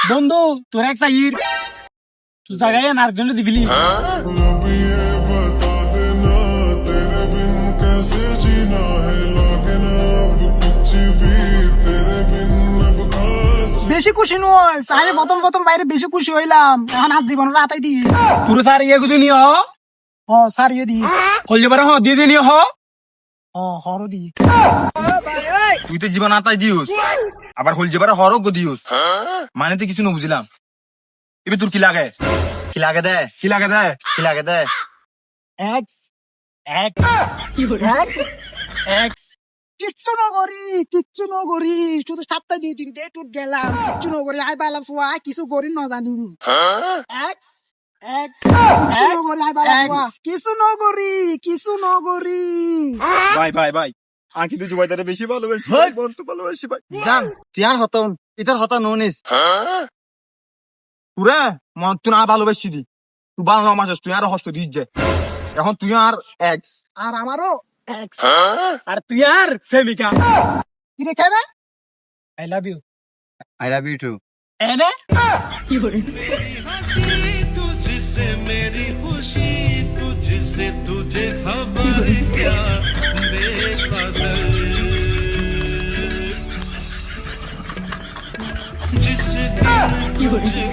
বন্ধু তোর এক সাইর তুই জায়গায় আর জন্য দিবিলি अब ये बता देना तेरे बिन कैसे जीना है लागे ना अब कुछ भी तेरे बिन अब खास বেশি খুশি নয় সাহেব প্রথম প্রথম বাইরে বেশি খুশি হইলাম এখন আর জীবন রাতাই দি তোর স্যার ইয়ে কুদি নিয়ে ও স্যার ইয়ে দি হলতে পারে দিয়ে দিলি ও হরো দি তুই তো জীবন আতাই দিউস আবার হল যাবার হরও গো দিউস মানে তো কিছু না বুঝলাম এবার তোর কি লাগে কি লাগে দে কি লাগে দে কি লাগে দে এক্স এক্স এক্স কিচ্ছু নগরি শুধু সপ্তাহ 2-3 ডে টুট গেলাম কিচ্ছু নগরি আই বালাম ফুয়া কিছু করি না জানি এক্স এক্স কিচ্ছু নগরি আই বালাম ফুয়া কিছু নগরি ভাই ভাই ভাই আর কিন্তু জুবাইদারে বেশি ভালোবাসি বন্ধু ভালোবাসি ভাই জান তুই আর হতন ইতার হতা ননিস পুরা মন তুই না ভালোবাসি দি তুই ভালো না মাস তুই আর হস্ত দিস যে এখন তুই আর এক্স আর আমারও এক্স আর তুই আর প্রেমিকা কি রে খাবে I love you I love you too এনে तुझसे मेरी खुशी तुझसे तुझे खबर क्या बेकदर जिस दिन